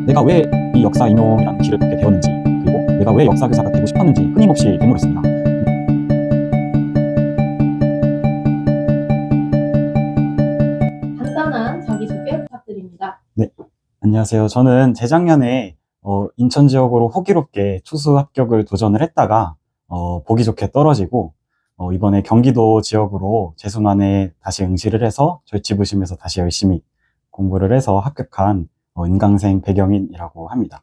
내가 왜 이 역사 인용이라는 길을 걷게 되었는지, 그리고 내가 왜 역사교사가 되고 싶었는지 끊임없이 되물었습니다. 간단한 자기소개 부탁드립니다. 네, 안녕하세요. 저는 재작년에 인천 지역으로 호기롭게 투수 합격을 도전을 했다가 보기 좋게 떨어지고 이번에 경기도 지역으로 재수만에 다시 응시를 해서 절치부심해서 다시 열심히 공부를 해서 합격한 인강생 배경인이라고 합니다.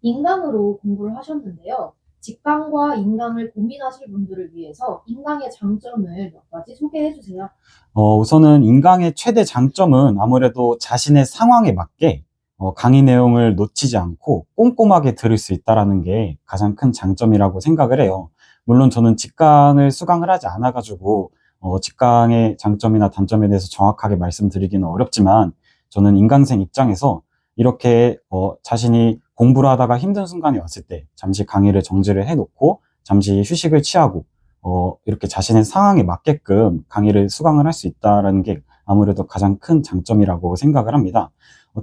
인강으로 공부를 하셨는데요. 직강과 인강을 고민하실 분들을 위해서 인강의 장점을 몇 가지 소개해 주세요. 우선은 인강의 최대 장점은 아무래도 자신의 상황에 맞게 강의 내용을 놓치지 않고 꼼꼼하게 들을 수 있다는 게 가장 큰 장점이라고 생각을 해요. 물론 저는 직강을 수강을 하지 않아가지고 직강의 장점이나 단점에 대해서 정확하게 말씀드리기는 어렵지만, 저는 인강생 입장에서 이렇게 자신이 공부를 하다가 힘든 순간이 왔을 때 잠시 강의를 정지를 해놓고 잠시 휴식을 취하고 이렇게 자신의 상황에 맞게끔 강의를 수강을 할 수 있다는 게 아무래도 가장 큰 장점이라고 생각을 합니다.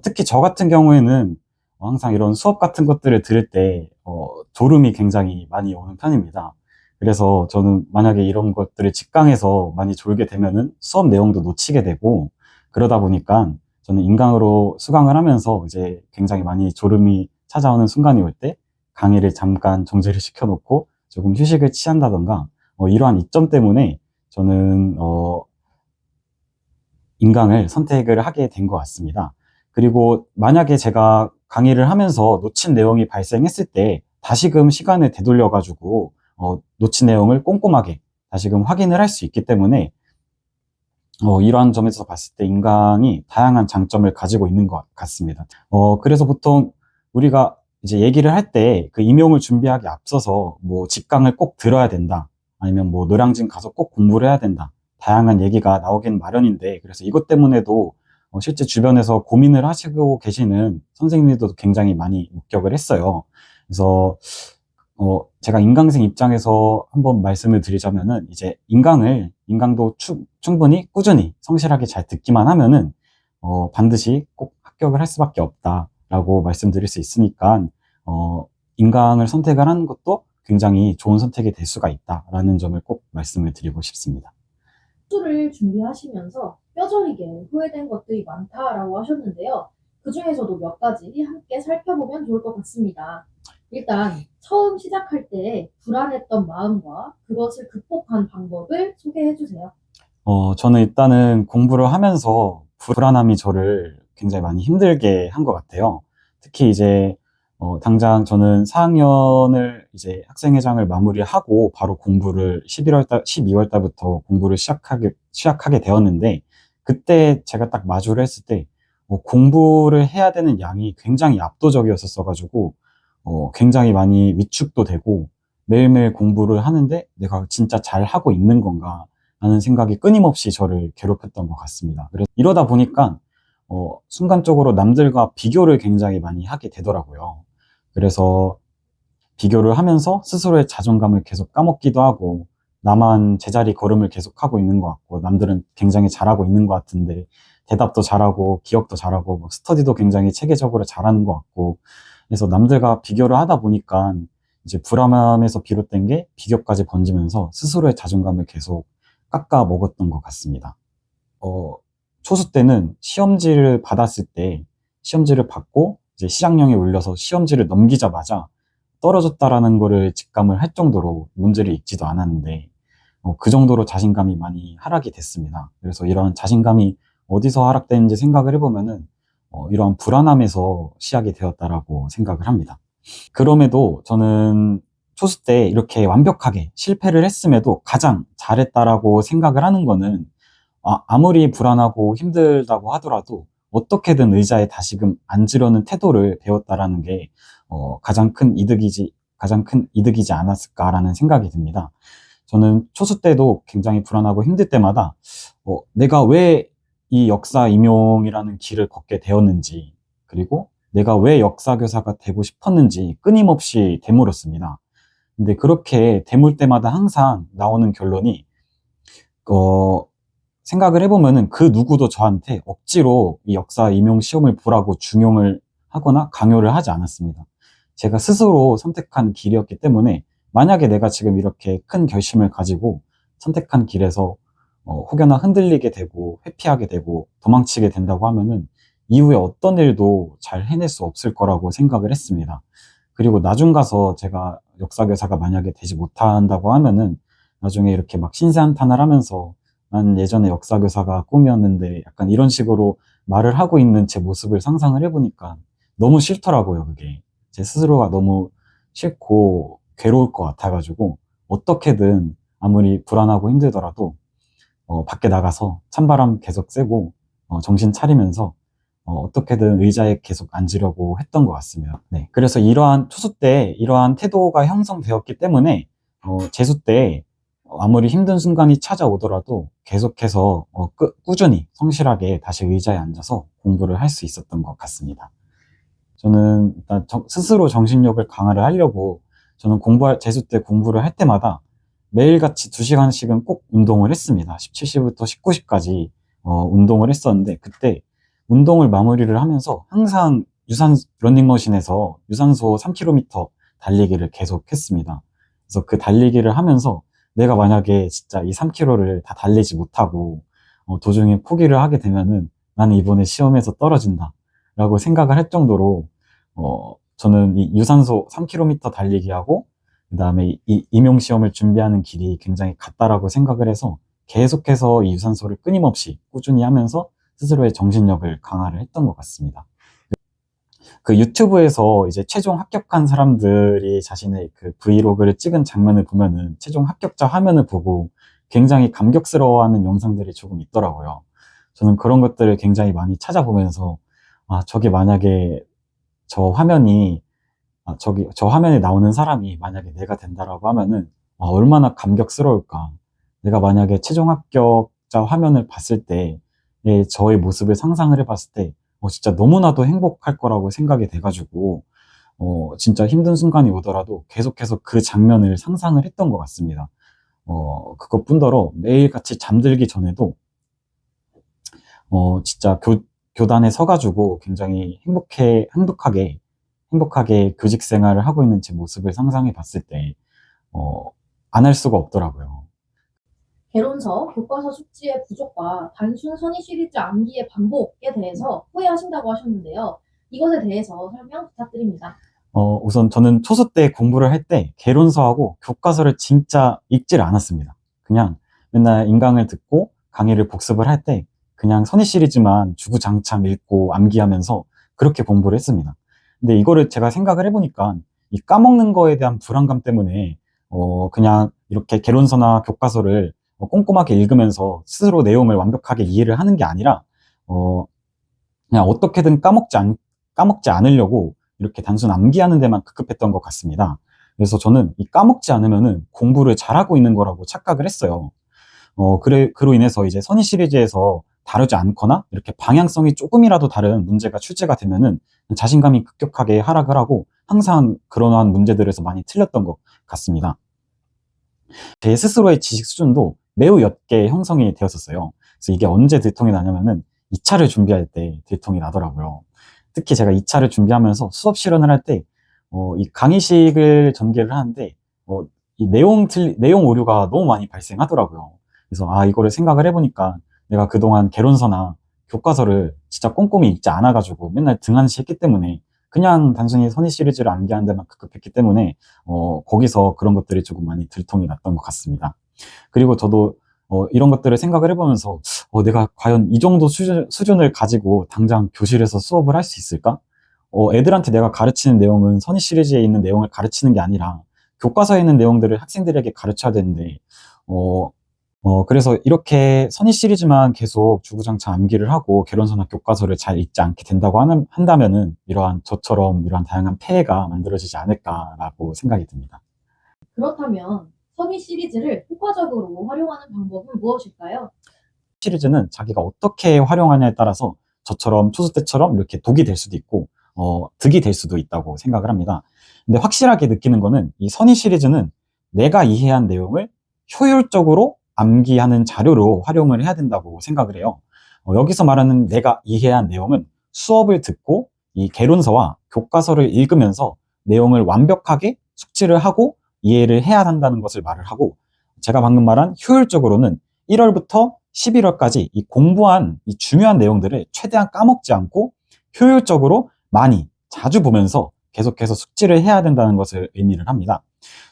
특히 저 같은 경우에는 항상 이런 수업 같은 것들을 들을 때 졸음이 굉장히 많이 오는 편입니다. 그래서 저는 만약에 이런 것들을 직강에서 많이 졸게 되면은 수업 내용도 놓치게 되고, 그러다 보니까 저는 인강으로 수강을 하면서 이제 굉장히 많이 졸음이 찾아오는 순간이 올 때 강의를 잠깐 정지를 시켜놓고 조금 휴식을 취한다던가, 이러한 이점 때문에 저는 인강을 선택을 하게 된 것 같습니다. 그리고 만약에 제가 강의를 하면서 놓친 내용이 발생했을 때 다시금 시간을 되돌려 가지고 놓친 내용을 꼼꼼하게 다시금 확인을 할 수 있기 때문에 이러한 점에서 봤을 때 인강이 다양한 장점을 가지고 있는 것 같습니다. 그래서 보통 우리가 이제 얘기를 할 때 그 임용을 준비하기 앞서서 뭐 직강을 꼭 들어야 된다, 아니면 뭐 노량진 가서 꼭 공부를 해야 된다, 다양한 얘기가 나오긴 마련인데, 그래서 이것 때문에도 실제 주변에서 고민을 하시고 계시는 선생님들도 굉장히 많이 목격을 했어요. 그래서 제가 인강생 입장에서 한번 말씀을 드리자면은, 이제 인강도 충분히 꾸준히 성실하게 잘 듣기만 하면은 반드시 꼭 합격을 할 수밖에 없다라고 말씀드릴 수 있으니까 인강을 선택을 하는 것도 굉장히 좋은 선택이 될 수가 있다라는 점을 꼭 말씀을 드리고 싶습니다. 수를 준비하시면서 뼈저리게 후회된 것들이 많다라고 하셨는데요. 그 중에서도 몇 가지 함께 살펴보면 좋을 것 같습니다. 일단 처음 시작할 때 불안했던 마음과 그것을 극복한 방법을 소개해 주세요. 저는 일단은 공부를 하면서 불안함이 저를 굉장히 많이 힘들게 한 것 같아요. 특히 이제 당장 저는 4학년을 이제 학생회장을 마무리하고 바로 공부를 12월 달부터 공부를 시작하게 되었는데, 그때 제가 딱 마주를 했을 때 공부를 해야 되는 양이 굉장히 압도적이었었어가지고 굉장히 많이 위축도 되고, 매일매일 공부를 하는데 내가 진짜 잘 하고 있는 건가 하는 생각이 끊임없이 저를 괴롭혔던 것 같습니다. 그래서 이러다 보니까 순간적으로 남들과 비교를 굉장히 많이 하게 되더라고요. 그래서 비교를 하면서 스스로의 자존감을 계속 까먹기도 하고, 나만 제자리 걸음을 계속하고 있는 것 같고, 남들은 굉장히 잘하고 있는 것 같은데 대답도 잘하고 기억도 잘하고 뭐 스터디도 굉장히 체계적으로 잘하는 것 같고, 그래서 남들과 비교를 하다 보니까 이제 불안함에서 비롯된 게 비교까지 번지면서 스스로의 자존감을 계속 깎아 먹었던 것 같습니다. 초수 때는 시험지를 받았을 때, 시험지를 받고 이제 시작령이 울려서 시험지를 넘기자마자 떨어졌다라는 거를 직감을 할 정도로 문제를 읽지도 않았는데 그 정도로 자신감이 많이 하락이 됐습니다. 그래서 이런 자신감이 어디서 하락되는지 생각을 해보면은 이러한 불안함에서 시작이 되었다라고 생각을 합니다. 그럼에도 저는 초수 때 이렇게 완벽하게 실패를 했음에도 가장 잘했다라고 생각을 하는 거는, 아무리 불안하고 힘들다고 하더라도 어떻게든 의자에 다시금 앉으려는 태도를 배웠다라는 게 가장 큰 이득이지 않았을까라는 생각이 듭니다. 저는 초수 때도 굉장히 불안하고 힘들 때마다 내가 왜 이 역사 임용이라는 길을 걷게 되었는지, 그리고 내가 왜 역사교사가 되고 싶었는지 끊임없이 되물었습니다. 근데 그렇게 되물 때마다 항상 나오는 결론이, 생각을 해보면은 그 누구도 저한테 억지로 이 역사 임용 시험을 보라고 중용을 하거나 강요를 하지 않았습니다. 제가 스스로 선택한 길이었기 때문에 만약에 내가 지금 이렇게 큰 결심을 가지고 선택한 길에서 혹여나 흔들리게 되고 회피하게 되고 도망치게 된다고 하면은 이후에 어떤 일도 잘 해낼 수 없을 거라고 생각을 했습니다. 그리고 나중 가서 제가 역사교사가 만약에 되지 못한다고 하면은 나중에 이렇게 막 신세한탄을 하면서 난 예전에 역사교사가 꿈이었는데 약간 이런 식으로 말을 하고 있는 제 모습을 상상을 해보니까 너무 싫더라고요, 그게. 제 스스로가 너무 싫고 괴로울 것 같아가지고 어떻게든 아무리 불안하고 힘들더라도 밖에 나가서 찬바람 계속 쐬고 정신 차리면서 어떻게든 의자에 계속 앉으려고 했던 것 같습니다. 네. 그래서 이러한 투수 때 이러한 태도가 형성되었기 때문에 재수 때 아무리 힘든 순간이 찾아오더라도 계속해서 꾸준히 성실하게 다시 의자에 앉아서 공부를 할 수 있었던 것 같습니다. 저는 일단 스스로 정신력을 강화를 하려고 저는 재수 때 공부를 할 때마다 매일같이 2시간씩은 꼭 운동을 했습니다. 17시부터 19시까지 운동을 했었는데 그때 운동을 마무리를 하면서 항상 러닝머신에서 유산소 3km 달리기를 계속 했습니다. 그래서 그 달리기를 하면서 내가 만약에 진짜 이 3km를 다 달리지 못하고 도중에 포기를 하게 되면은 나는 이번에 시험에서 떨어진다 라고 생각을 할 정도로 저는 이 유산소 3km 달리기하고 그 다음에 이 임용시험을 준비하는 길이 굉장히 같다라고 생각을 해서 계속해서 이 유산소를 끊임없이 꾸준히 하면서 스스로의 정신력을 강화를 했던 것 같습니다. 그 유튜브에서 이제 최종 합격한 사람들이 자신의 그 브이로그를 찍은 장면을 보면은 최종 합격자 화면을 보고 굉장히 감격스러워하는 영상들이 조금 있더라고요. 저는 그런 것들을 굉장히 많이 찾아보면서 저게 만약에 저 화면이 저 화면에 나오는 사람이 만약에 내가 된다라고 하면은 얼마나 감격스러울까. 내가 만약에 최종 합격자 화면을 봤을 때 저의 모습을 상상을 해봤을 때 진짜 너무나도 행복할 거라고 생각이 돼가지고 진짜 힘든 순간이 오더라도 계속해서 그 장면을 상상을 했던 것 같습니다. 그것뿐더러 매일같이 잠들기 전에도 진짜 교단에 서가지고 굉장히 행복하게 교직 생활을 하고 있는 제 모습을 상상해 봤을 때, 안 할 수가 없더라고요. 개론서, 교과서 숙지의 부족과 단순 선의 시리즈 암기의 반복에 대해서 후회하신다고 하셨는데요. 이것에 대해서 설명 부탁드립니다. 우선 저는 초수 때 공부를 할 때 개론서하고 교과서를 진짜 읽질 않았습니다. 그냥 맨날 인강을 듣고 강의를 복습을 할 때 그냥 선의 시리즈만 주구장창 읽고 암기하면서 그렇게 공부를 했습니다. 근데 이거를 제가 생각을 해보니까 이 까먹는 거에 대한 불안감 때문에 그냥 이렇게 개론서나 교과서를 꼼꼼하게 읽으면서 스스로 내용을 완벽하게 이해를 하는 게 아니라 그냥 어떻게든 까먹지 않으려고 이렇게 단순 암기하는 데만 급급했던 것 같습니다. 그래서 저는 이 까먹지 않으면은 공부를 잘하고 있는 거라고 착각을 했어요. 그로 인해서 이제 선의 시리즈에서 다루지 않거나 이렇게 방향성이 조금이라도 다른 문제가 출제가 되면은 자신감이 급격하게 하락을 하고 항상 그러한 문제들에서 많이 틀렸던 것 같습니다. 제 스스로의 지식 수준도 매우 옅게 형성이 되었었어요. 그래서 이게 언제 들통이 나냐면은 2차를 준비할 때 들통이 나더라고요. 특히 제가 2차를 준비하면서 수업 실현을 할 때, 이 강의식을 전개를 하는데, 이 내용 오류가 너무 많이 발생하더라고요. 그래서, 이거를 생각을 해보니까 내가 그동안 개론서나 교과서를 진짜 꼼꼼히 읽지 않아가지고 맨날 등한시 했기 때문에 그냥 단순히 선의 시리즈를 암기하는 데만 급급했기 때문에, 거기서 그런 것들이 조금 많이 들통이 났던 것 같습니다. 그리고 저도 이런 것들을 생각을 해보면서 내가 과연 이 정도 수준을 가지고 당장 교실에서 수업을 할 수 있을까? 애들한테 내가 가르치는 내용은 선의 시리즈에 있는 내용을 가르치는 게 아니라 교과서에 있는 내용들을 학생들에게 가르쳐야 되는데 그래서 이렇게 선의 시리즈만 계속 주구장창 암기를 하고 개론서나 교과서를 잘 읽지 않게 된다고 한다면은 저처럼 이러한 다양한 폐해가 만들어지지 않을까라고 생각이 듭니다. 그렇다면 선의 시리즈를 효과적으로 활용하는 방법은 무엇일까요? 시리즈는 자기가 어떻게 활용하냐에 따라서 저처럼 초수 때처럼 이렇게 독이 될 수도 있고 득이 될 수도 있다고 생각을 합니다. 근데 확실하게 느끼는 거는 이 선의 시리즈는 내가 이해한 내용을 효율적으로 암기하는 자료로 활용을 해야 된다고 생각을 해요. 여기서 말하는 내가 이해한 내용은 수업을 듣고 이 개론서와 교과서를 읽으면서 내용을 완벽하게 숙지를 하고 이해를 해야 한다는 것을 말을 하고, 제가 방금 말한 효율적으로는 1월부터 11월까지 이 공부한 이 중요한 내용들을 최대한 까먹지 않고 효율적으로 많이 자주 보면서 계속해서 숙지를 해야 된다는 것을 의미를 합니다.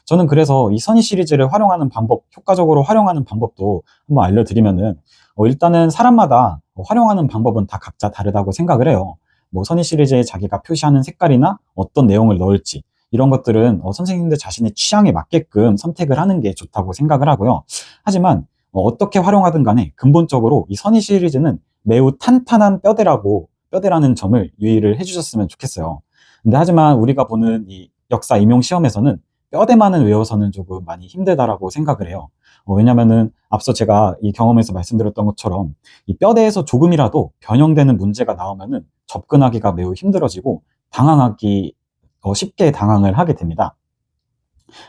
저는 그래서 이 선의 시리즈를 활용하는 방법, 효과적으로 활용하는 방법도 한번 알려드리면은, 일단은 사람마다 활용하는 방법은 다 각자 다르다고 생각을 해요. 뭐 선의 시리즈에 자기가 표시하는 색깔이나 어떤 내용을 넣을지, 이런 것들은 선생님들 자신의 취향에 맞게끔 선택을 하는 게 좋다고 생각을 하고요. 하지만 어떻게 활용하든 간에 근본적으로 이 선의 시리즈는 매우 탄탄한 뼈대라는 점을 유의를 해주셨으면 좋겠어요. 근데 하지만 우리가 보는 이 역사 임용 시험에서는 뼈대만을 외워서는 조금 많이 힘들다라고 생각을 해요. 왜냐면은 앞서 제가 이 경험에서 말씀드렸던 것처럼 이 뼈대에서 조금이라도 변형되는 문제가 나오면은 접근하기가 매우 힘들어지고 쉽게 당황을 하게 됩니다.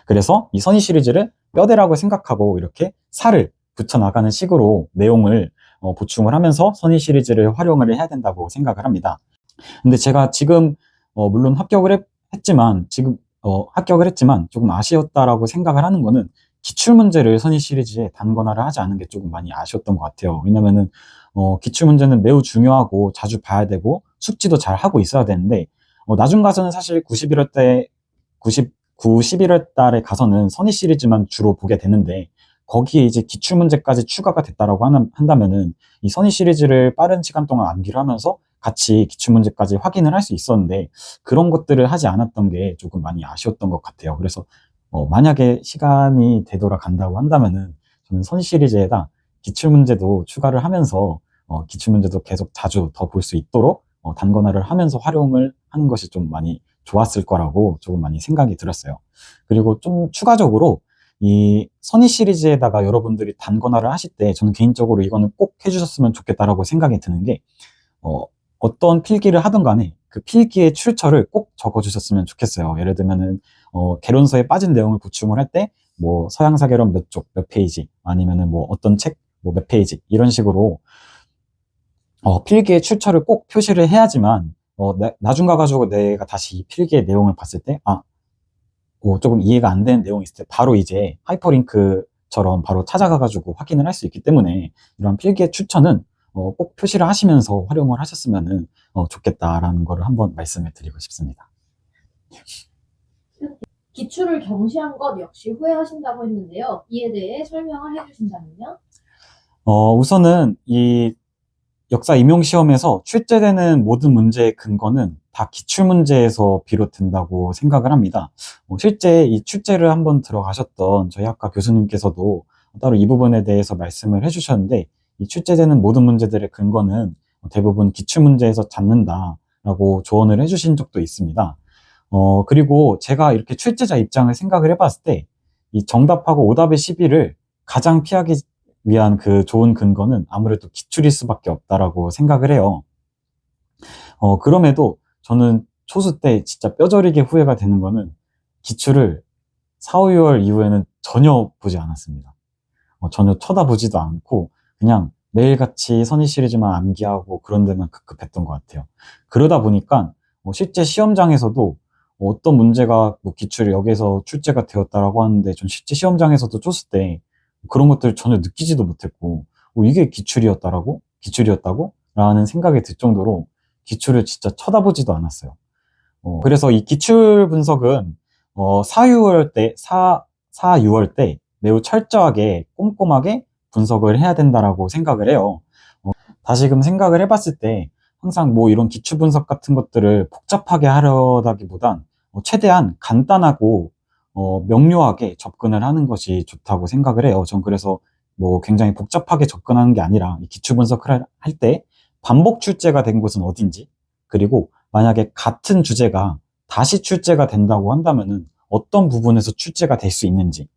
그래서 이 선의 시리즈를 뼈대라고 생각하고 이렇게 살을 붙여나가는 식으로 내용을 보충을 하면서 선의 시리즈를 활용을 해야 된다고 생각을 합니다. 근데 제가 지금 물론 합격을 했지만 조금 아쉬웠다라고 생각을 하는 거는, 기출문제를 선의 시리즈에 단권화를 하지 않은 게 조금 많이 아쉬웠던 것 같아요. 왜냐면은 기출문제는 매우 중요하고 자주 봐야 되고 숙지도 잘 하고 있어야 되는데, 나중 가서는 사실 11월 달에 가서는 선의 시리즈만 주로 보게 되는데, 거기에 이제 기출문제까지 추가가 됐다라고 한다면은 이 선의 시리즈를 빠른 시간 동안 암기를 하면서 같이 기출문제까지 확인을 할 수 있었는데, 그런 것들을 하지 않았던 게 조금 많이 아쉬웠던 것 같아요. 그래서 만약에 시간이 되돌아간다고 한다면은 저는 선 시리즈에다 기출문제도 추가를 하면서 기출문제도 계속 자주 더 볼 수 있도록 단권화를 하면서 활용을 하는 것이 좀 많이 좋았을 거라고 조금 많이 생각이 들었어요. 그리고 좀 추가적으로 이 선의 시리즈에다가 여러분들이 단권화를 하실 때 저는 개인적으로 이거는 꼭 해주셨으면 좋겠다라고 생각이 드는 게, 어떤 필기를 하든 간에 그 필기의 출처를 꼭 적어주셨으면 좋겠어요. 예를 들면은 개론서에 빠진 내용을 보충을 할 때 뭐 서양사개론 몇 쪽, 몇 페이지, 아니면은 뭐 어떤 책, 뭐 몇 페이지, 이런 식으로 필기의 출처를 꼭 표시를 해야지만 나중 가가지고 내가 다시 이 필기의 내용을 봤을 때 조금 이해가 안 되는 내용이 있을 때 바로 이제 하이퍼링크처럼 바로 찾아가가지고 확인을 할 수 있기 때문에, 이런 필기의 출처는 꼭 표시를 하시면서 활용을 하셨으면 좋겠다라는 거를 한번 말씀을 드리고 싶습니다. 기출을 경시한 것 역시 후회하신다고 했는데요. 이에 대해 설명을 해주신다면요? 우선은 이 역사 임용 시험에서 출제되는 모든 문제의 근거는 다 기출문제에서 비롯된다고 생각을 합니다. 실제 이 출제를 한번 들어가셨던 저희 학과 교수님께서도 따로 이 부분에 대해서 말씀을 해주셨는데, 이 출제되는 모든 문제들의 근거는 대부분 기출문제에서 잡는다라고 조언을 해주신 적도 있습니다. 그리고 제가 이렇게 출제자 입장을 생각을 해봤을 때, 이 정답하고 오답의 시비를 가장 피하기 위한 그 좋은 근거는 아무래도 기출일 수밖에 없다라고 생각을 해요. 그럼에도 저는 초수 때 진짜 뼈저리게 후회가 되는 거는, 기출을 4, 5월 이후에는 전혀 보지 않았습니다. 전혀 쳐다보지도 않고 그냥 매일같이 선의 시리즈만 암기하고 그런 데만 급급했던 것 같아요. 그러다 보니까 실제 시험장에서도 어떤 문제가 뭐 기출이 여기서 출제가 되었다라고 하는데, 전 실제 시험장에서도 쳤을 때 그런 것들 전혀 느끼지도 못했고, 이게 기출이었다고? 라는 생각이 들 정도로 기출을 진짜 쳐다보지도 않았어요. 그래서 이 기출 분석은 4, 6월 때 매우 철저하게 꼼꼼하게 분석을 해야 된다라고 생각을 해요. 다시금 생각을 해봤을 때 항상 뭐 이런 기출 분석 같은 것들을 복잡하게 하려다기보단 최대한 간단하고 명료하게 접근을 하는 것이 좋다고 생각을 해요. 전 그래서 뭐 굉장히 복잡하게 접근하는 게 아니라, 이 기출 분석을 할 때 반복 출제가 된 곳은 어딘지, 그리고 만약에 같은 주제가 다시 출제가 된다고 한다면은 어떤 부분에서 출제가 될 수 있는지,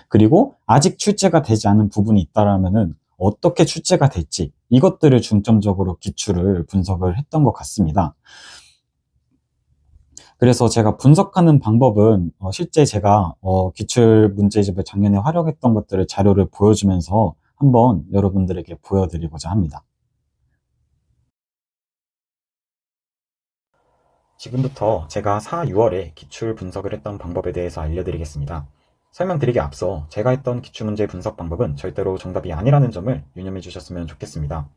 그리고 아직 출제가 되지 않은 부분이 있다라면은 어떻게 출제가 될지, 이것들을 중점적으로 기출을 분석을 했던 것 같습니다. 그래서 제가 분석하는 방법은 실제 제가 기출 문제집을 작년에 활용했던 것들을 자료를 보여주면서 한번 여러분들에게 보여드리고자 합니다. 지금부터 제가 4, 6월에 기출 분석을 했던 방법에 대해서 알려드리겠습니다. 설명드리기 앞서 제가 했던 기출문제 분석 방법은 절대로 정답이 아니라는 점을 유념해 주셨으면 좋겠습니다.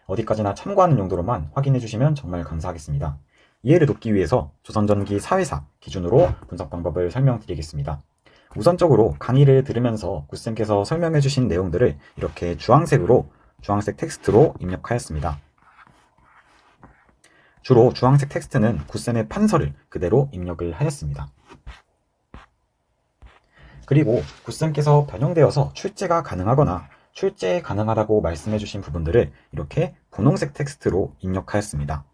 어디까지나 참고하는 용도로만 확인해 주시면 정말 감사하겠습니다. 이해를 돕기 위해서 조선전기 사회사 기준으로 분석 방법을 설명드리겠습니다. 우선적으로 강의를 들으면서 굿쌤께서 설명해 주신 내용들을 이렇게 주황색 텍스트로 입력하였습니다. 주로 주황색 텍스트는 굿쌤의 판서를 그대로 입력을 하였습니다. 그리고 굿쌤께서 변형되어서 출제가 가능하거나 출제 가능하다고 말씀해 주신 부분들을 이렇게 분홍색 텍스트로 입력하였습니다.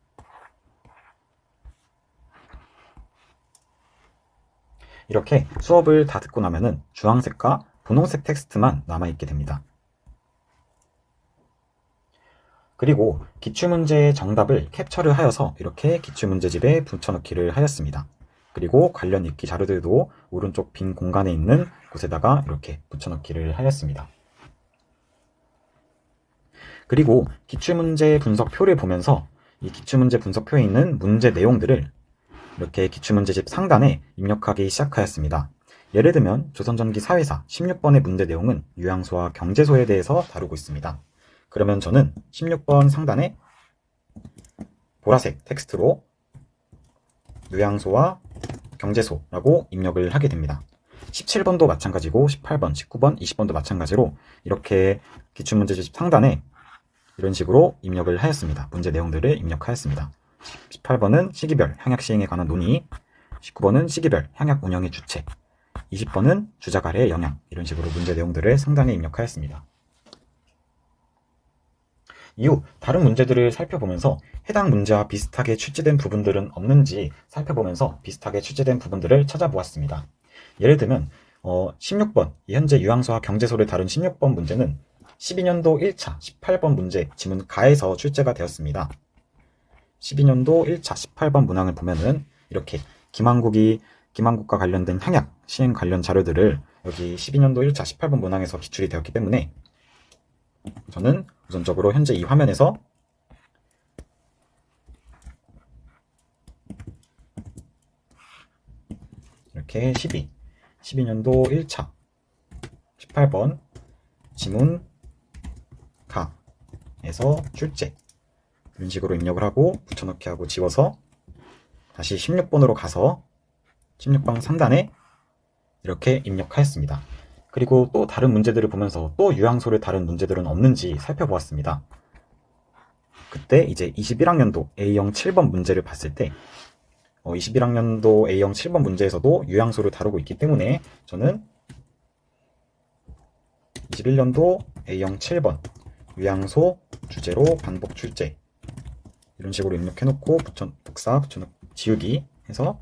이렇게 수업을 다 듣고 나면은 주황색과 분홍색 텍스트만 남아있게 됩니다. 그리고 기출문제의 정답을 캡처를 하여서 이렇게 기출문제집에 붙여넣기를 하였습니다. 그리고 관련 읽기 자료들도 오른쪽 빈 공간에 있는 곳에다가 이렇게 붙여넣기를 하였습니다. 그리고 기출문제 분석표를 보면서 이 기출문제 분석표에 있는 문제 내용들을 이렇게 기출문제집 상단에 입력하기 시작하였습니다. 예를 들면 조선전기 사회사 16번의 문제 내용은 유양소와 경제소에 대해서 다루고 있습니다. 그러면 저는 16번 상단에 보라색 텍스트로 유양소와 경제소라고 입력을 하게 됩니다. 17번도 마찬가지고 18번, 19번, 20번도 마찬가지로 이렇게 기출문제집 상단에 이런 식으로 입력을 하였습니다. 문제 내용들을 입력하였습니다. 18번은 시기별 향약 시행에 관한 논의, 19번은 시기별 향약 운영의 주체, 20번은 주작 아래의 영향, 이런 식으로 문제 내용들을 상단에 입력하였습니다. 이후 다른 문제들을 살펴보면서 해당 문제와 비슷하게 출제된 부분들은 없는지 살펴보면서 비슷하게 출제된 부분들을 찾아보았습니다. 예를 들면 16번, 현재 유양소와 경제소를 다룬 16번 문제는 12년도 1차 18번 문제 지문 가에서 출제가 되었습니다. 12년도 1차 18번 문항을 보면은 이렇게 김한국과 관련된 향약 시행 관련 자료들을 여기 12년도 1차 18번 문항에서 기출이 되었기 때문에 저는 우선적으로 현재 이 화면에서 이렇게 12년도 1차 18번 지문 가에서 출제 이런 식으로 입력을 하고 붙여넣기 하고 지워서 다시 16번으로 가서 16번 상단에 이렇게 입력하였습니다. 그리고 또 다른 문제들을 보면서 또 유양소를 다룬 문제들은 없는지 살펴보았습니다. 그때 이제 21학년도 A형 7번 문제를 봤을 때 21학년도 A형 7번 문제에서도 유양소를 다루고 있기 때문에 저는 21년도 A형 7번 유양소 주제로 반복 출제 이런 식으로 입력해놓고 복사, 지우기 해서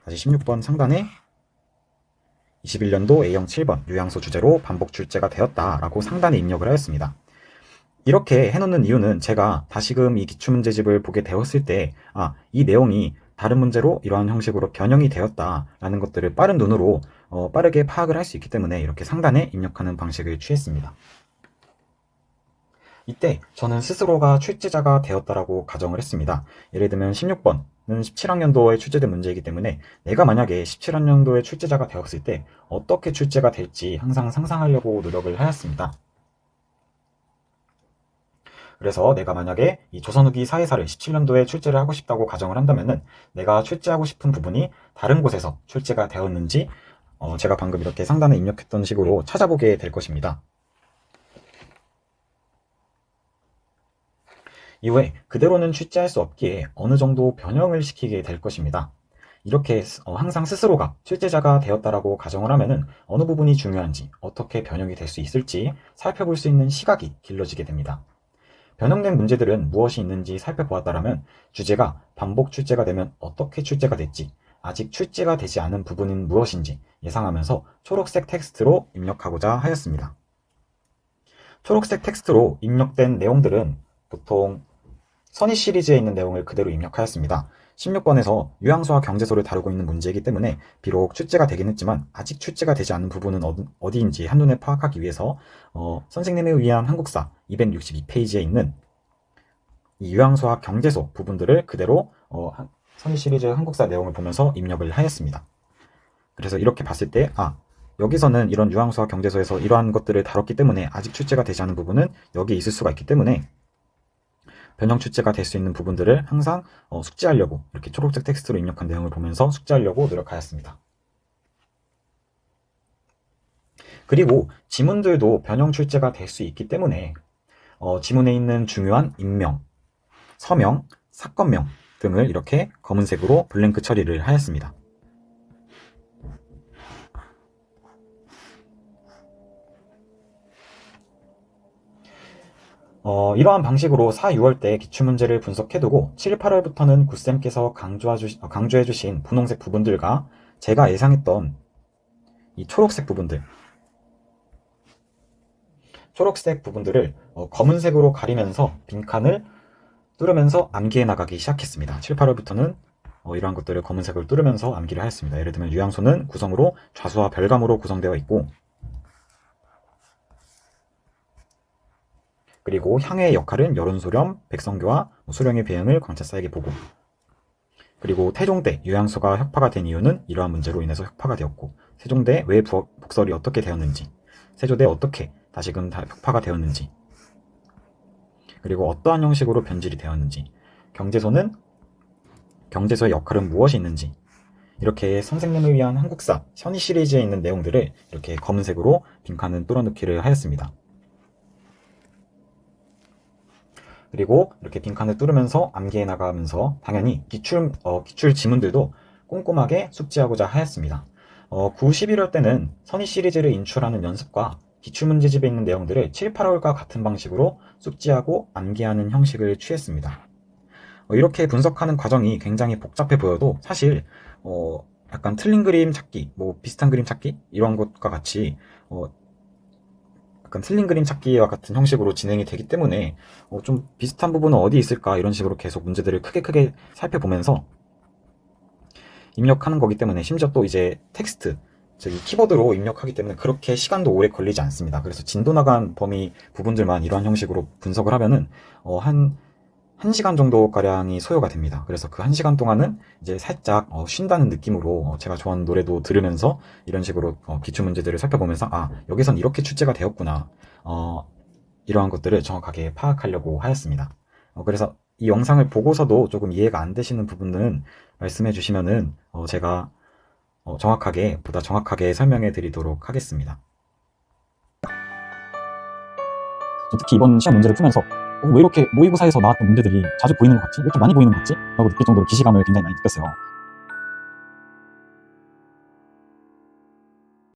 다시 16번 상단에 21년도 A형 7번 유양소 주제로 반복 출제가 되었다라고 상단에 입력을 하였습니다. 이렇게 해놓는 이유는 제가 다시금 이 기출문제집을 보게 되었을 때 이 내용이 다른 문제로 이러한 형식으로 변형이 되었다라는 것들을 빠른 눈으로 빠르게 파악을 할 수 있기 때문에 이렇게 상단에 입력하는 방식을 취했습니다. 이때 저는 스스로가 출제자가 되었다라고 가정을 했습니다. 예를 들면 16번은 17학년도에 출제된 문제이기 때문에 내가 만약에 17학년도에 출제자가 되었을 때 어떻게 출제가 될지 항상 상상하려고 노력을 하였습니다. 그래서 내가 만약에 이 조선후기 사회사를 17년도에 출제를 하고 싶다고 가정을 한다면은 내가 출제하고 싶은 부분이 다른 곳에서 출제가 되었는지 제가 방금 이렇게 상단에 입력했던 식으로 찾아보게 될 것입니다. 이후에 그대로는 출제할 수 없기에 어느 정도 변형을 시키게 될 것입니다. 이렇게 항상 스스로가 출제자가 되었다라고 가정을 하면은 어느 부분이 중요한지 어떻게 변형이 될 수 있을지 살펴볼 수 있는 시각이 길러지게 됩니다. 변형된 문제들은 무엇이 있는지 살펴보았다라면 주제가 반복 출제가 되면 어떻게 출제가 됐지, 아직 출제가 되지 않은 부분은 무엇인지 예상하면서 초록색 텍스트로 입력하고자 하였습니다. 초록색 텍스트로 입력된 내용들은 보통 선의 시리즈에 있는 내용을 그대로 입력하였습니다. 16번에서 유양소와 경제소를 다루고 있는 문제이기 때문에 비록 출제가 되긴 했지만 아직 출제가 되지 않은 부분은 어디인지 한눈에 파악하기 위해서 선생님에 의한 한국사 262페이지에 있는 이 유양소와 경제소 부분들을 그대로 선희 시리즈 한국사 내용을 보면서 입력을 하였습니다. 그래서 이렇게 봤을 때 여기서는 이런 유황수와 경제소에서 이러한 것들을 다뤘기 때문에 아직 출제가 되지 않은 부분은 여기에 있을 수가 있기 때문에 변형 출제가 될 수 있는 부분들을 항상 숙지하려고 이렇게 초록색 텍스트로 입력한 내용을 보면서 숙지하려고 노력하였습니다. 그리고 지문들도 변형 출제가 될 수 있기 때문에 지문에 있는 중요한 인명, 서명, 사건명 등을 이렇게 검은색으로 블랭크 처리를 하였습니다. 이러한 방식으로 4, 6월 때 기출문제를 분석해두고 7, 8월부터는 굿쌤께서 강조해주신 분홍색 부분들과 제가 예상했던 이 초록색 부분들을 검은색으로 가리면서 빈칸을 뚫으면서 암기해 나가기 시작했습니다. 7, 8월부터는 이러한 것들을 검은색으로 뚫으면서 암기를 하였습니다. 예를 들면 유향소는 구성으로 좌수와 별감으로 구성되어 있고, 그리고 향의 역할은 여론소렴, 백성교와 수령의 배행을 광차사에게 보고, 그리고 태종대 유향소가 혁파가 된 이유는 이러한 문제로 인해서 혁파가 되었고, 세종대 왜 복설이 어떻게 되었는지, 세조대 어떻게 다시금 혁파가 되었는지, 그리고 어떠한 형식으로 변질이 되었는지, 경제소의 역할은 무엇이 있는지, 이렇게 선생님을 위한 한국사 선희 시리즈에 있는 내용들을 이렇게 검은색으로 빈칸을 뚫어놓기를 하였습니다. 그리고 이렇게 빈칸을 뚫으면서 암기해 나가면서 당연히 기출 지문들도 꼼꼼하게 숙지하고자 하였습니다. 9, 11월 때는 선희 시리즈를 인출하는 연습과 기출문제집에 있는 내용들을 7, 8월과 같은 방식으로 숙지하고 암기하는 형식을 취했습니다. 이렇게 분석하는 과정이 굉장히 복잡해 보여도 사실 약간 틀린 그림 찾기, 비슷한 그림 찾기 이런 것과 같이 약간 틀린 그림 찾기와 같은 형식으로 진행이 되기 때문에 좀 비슷한 부분은 어디 있을까 이런 식으로 계속 문제들을 크게 살펴보면서 입력하는 거기 때문에, 심지어 또 이제 텍스트, 즉 키보드로 입력하기 때문에 그렇게 시간도 오래 걸리지 않습니다. 그래서 진도 나간 범위 부분들만 이러한 형식으로 분석을 하면은 한 1시간 정도가량이 소요가 됩니다. 그래서 그 1시간 동안은 이제 살짝 쉰다는 느낌으로 제가 좋아하는 노래도 들으면서 이런 식으로 기출문제들을 살펴보면서 여기선 이렇게 출제가 되었구나, 이러한 것들을 정확하게 파악하려고 하였습니다. 그래서 이 영상을 보고서도 조금 이해가 안 되시는 부분은 말씀해 주시면은 제가 보다 정확하게 설명해 드리도록 하겠습니다. 특히 이번 시험 문제를 풀면서 왜 이렇게 모의고사에서 나왔던 문제들이 자주 보이는 것 같지? 왜 이렇게 많이 보이는 것 같지? 라고 느낄 정도로 기시감을 굉장히 많이 느꼈어요.